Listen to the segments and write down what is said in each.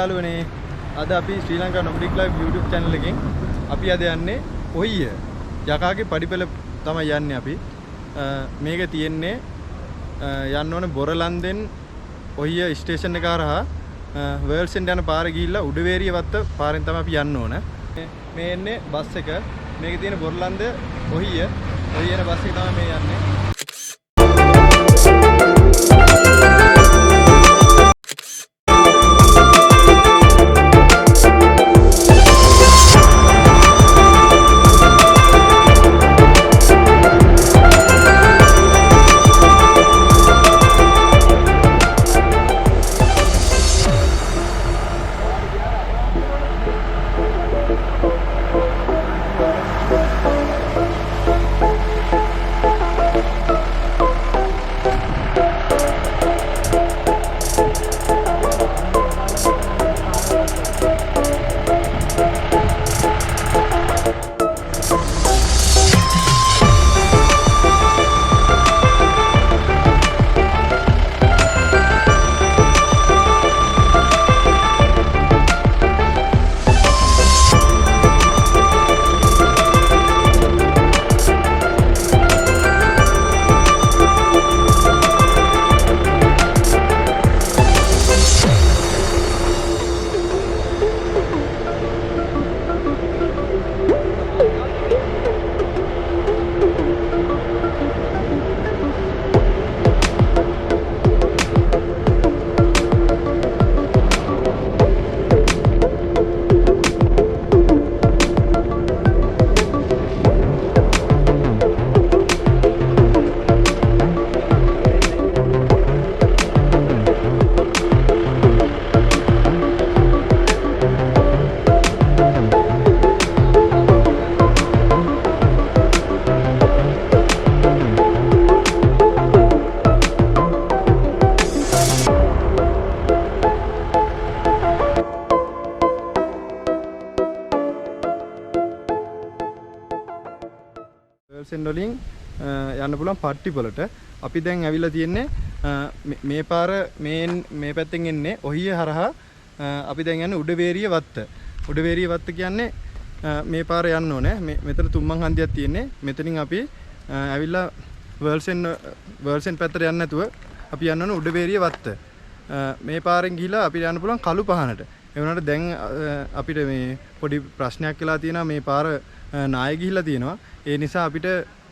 යාළුවනේ අද අපි ශ්‍රී Lanka Nomadic Life YouTube channel එකෙන් අපි අද යන්නේ ඔහිය යකාගේ පඩිපෙළ තමයි යන්නේ අපි මේක තියෙන්නේ යන්න ඕනේ බොරලන්දෙන් ඔහිය ස්ටේෂන් එක හරහා වර්ල්ඩ් සෙන්ටර් යන පාර ගිහිල්ලා උඩවේරිය වත්ත පාරෙන් තමයි අපි යන්න ඕන මේ එන්නේ බස් එක මේකේ තියෙන බොරලන්ද ඔහිය යන බස් එක තමයි මේ යන්නේ වලින් යන්න පුළුවන් පට්ටිපොලට අපි දැන් ඇවිල්ලා තියෙන්නේ මේ පාර මේ පැත්තෙන් එන්නේ ඔහිය හරහා අපි දැන් යන්නේ උඩවේරිය වත්ත කියන්නේ මේ පාර යන්න ඕනේ මෙතන තුම්මන් හන්දියක් තියෙන්නේ මෙතනින් අපි ඇවිල්ලා වර්ල්සෙන් පැත්තට යන්න නැතුව අපි යන්න ඕනේ උඩවේරිය වත්ත මේ පාරෙන් ගිහිලා අපිට යන්න පුළුවන් කළු පහනට ඒ වුණාට දැන් අපිට මේ පොඩි ප්‍රශ්නයක් වෙලා තියෙනවා මේ පාර නාය ගිහිලා තියෙනවා ඒ නිසා අපිට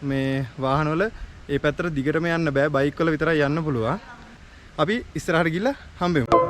මේ වාහනවල ඒ පැත්තට දිගටම යන්න බෑ බයික් වල විතරයි යන්න පුළුවන්. අපි ඉස්සරහට ගිහලා හම්බෙමු.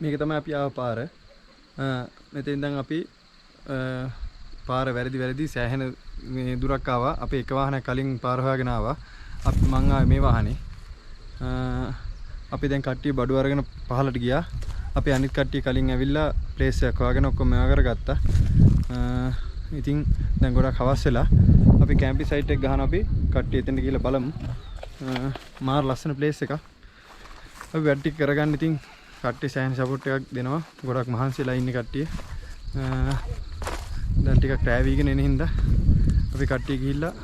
මේක තමයි අපි ආව පාර. මෙතෙන් දැන් අපි පාර වැරදි සෑහෙන මේ දුරක් ආවා. අපි එක වාහනයක් කලින් පාර හොයාගෙන ආවා. අපි මං ආවේ මේ වාහනේ. අපි දැන් කට්ටිය බඩු අරගෙන පහලට ගියා. අපි අනිත් කට්ටිය කලින් ඇවිල්ලා ප්ලේස් එකක් හොයාගෙන ඔක්කොම මේවා කරගත්තා. ඉතින් දැන් ගොඩක් හවස් වෙලා අපි කැම්පින් සයිට් එක ගහන අපි කට්ටිය එතනට ගිහලා බලමු. මාර ලස්සන ප්ලේස් එකක්. අපි වැඩ ටික කරගන්න ඉතින් කට්ටිය සෑහෙන සපෝට් එකක් දෙනවා. ගොඩක් මහන්සිලා ඉන්නේ කට්ටිය. දැන් ටිකක් ට්‍රැවීගෙන එන හින්දා අපි කට්ටිය ගිහිල්ලා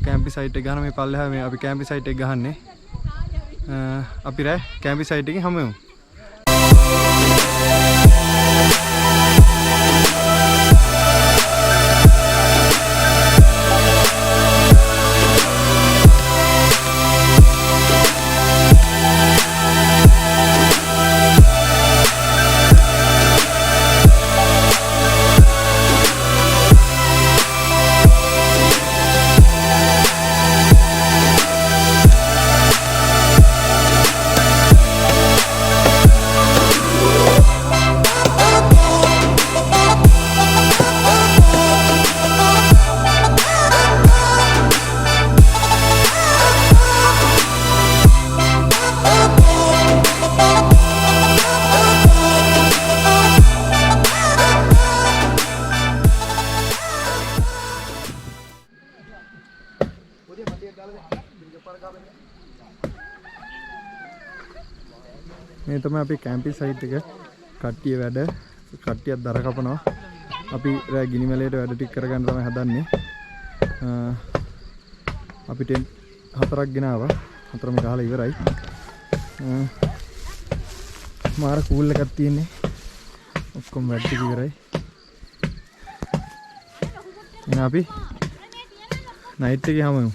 කැම්පින් සයිට් එක ගහන මේ පල්ලෙහා මේ අපි කැම්පින් සයිට් එක ගහන්නේ. අපි රෑ කැම්පින් සයිට් එකේ හමු වෙමු. මේ තමයි අපි කැම්පින් සයිට් එක. කට්ටිය වැඩ කට්ටියක් දර කපනවා. අපි රෑ ගිනිමැලේට වැඩ ටික කරගන්න තමයි හදන්නේ. අපි ටෙන්ට් 4ක් ගෙනාවා. 4ම ගහලා ඉවරයි. මාර කූල් එකක් තියෙන්නේ. ඔක්කොම වැඩ ටික ඉවරයි. එහෙනම් අපි නයිට් එකේ හමුවෙමු.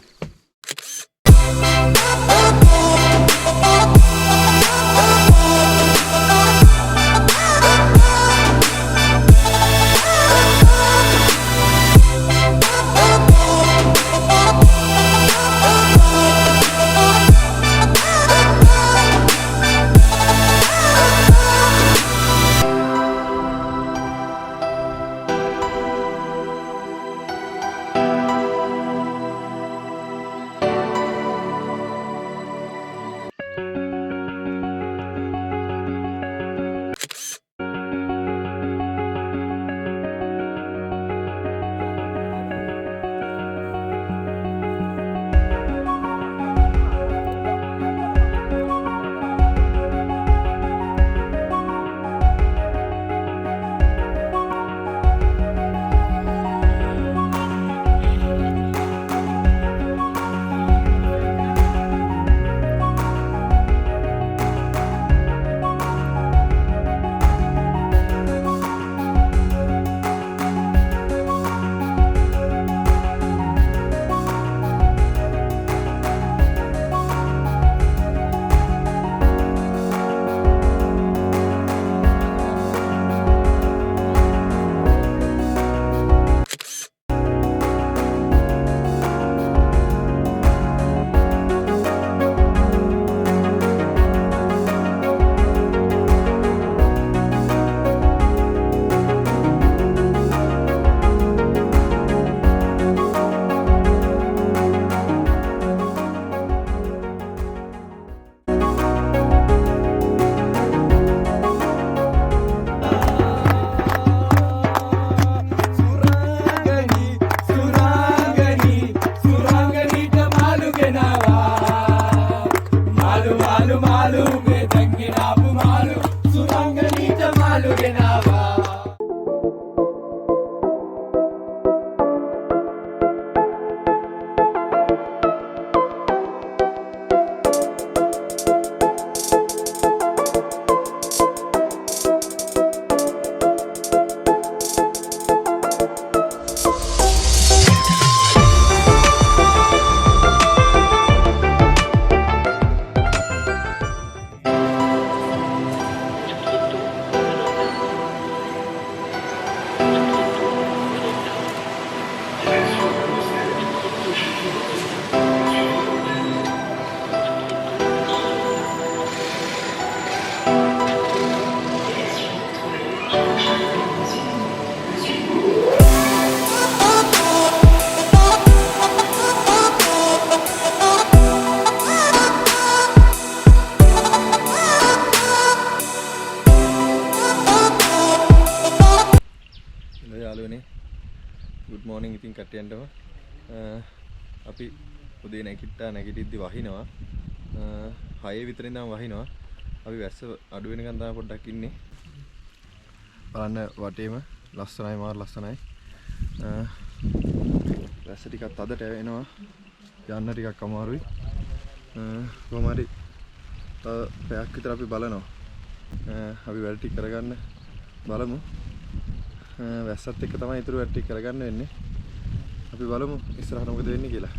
morning ඉතින් කට්ටියන්ටම අපි උදේ නැගිටිද්දි වහිනවා 6 විතර ඉඳන් වහිනවා. අපි වැස්ස අඩු වෙනකන් තමයි පොඩ්ඩක් ඉන්නේ. බලන්න වටේම ලස්සනයි මාර ලස්සනයි. වැස්ස ටිකක් අදට එනවා. යන්න ටිකක් අමාරුයි. කොහොම හරි පැයක් විතර අපි බලනවා. අපි වැඩ ටික කරගන්න බලමු. වැස්සත් එක්ක තමයි ඊටු වැඩ ටික කරගන්න වෙන්නේ. අපි බලමු ඉස්සරහට මොකද වෙන්නේ කියලා.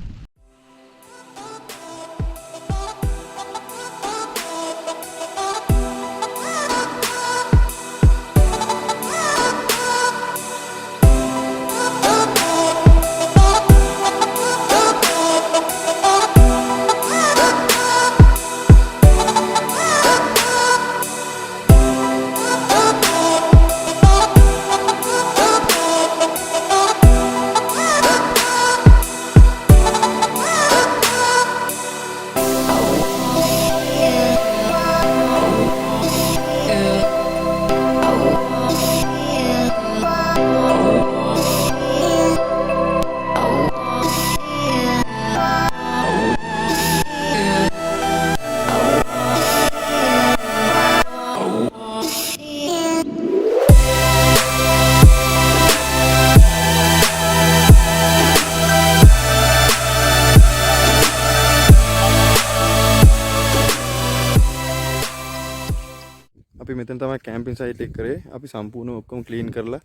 අපි මෙතන තමයි කැම්පින් සයිට් එක කරේ. අපි සම්පූර්ණව ඔක්කොම ක්ලීන් කරලා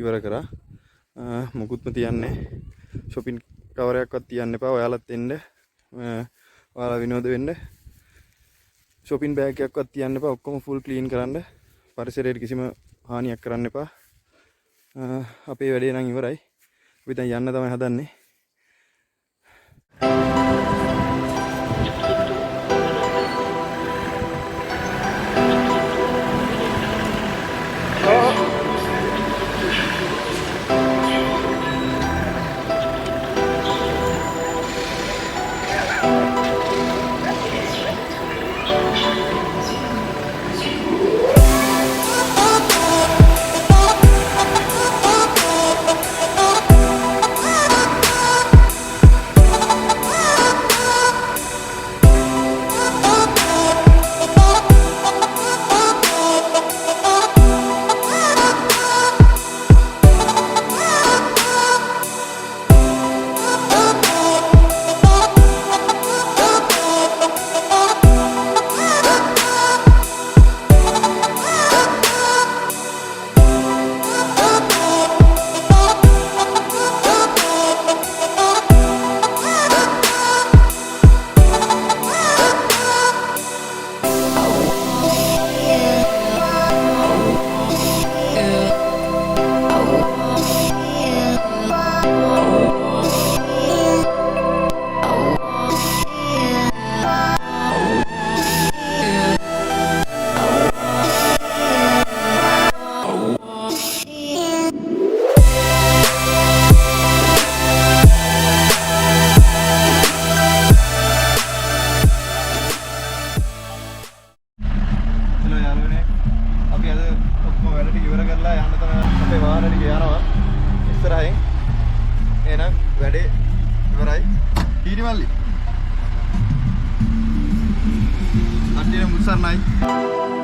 ඉවර කරා. මොකුත්ම තියන්නේ shopping cover එකක්වත් තියන්න එපා. ඔයාලත් එන්න. ඔයාලා විනෝද වෙන්න. shopping bag එකක්වත් තියන්න එපා. ඔක්කොම full clean කරන්න. පරිසරයට කිසිම හානියක් කරන්න එපා. අපේ වැඩේ නම් ඉවරයි. අපි දැන් යන්න තමයි හදන්නේ. වැඩේ ඉවරයි. ඊට මල්ලි. අන්තිම මුසර්ණයි.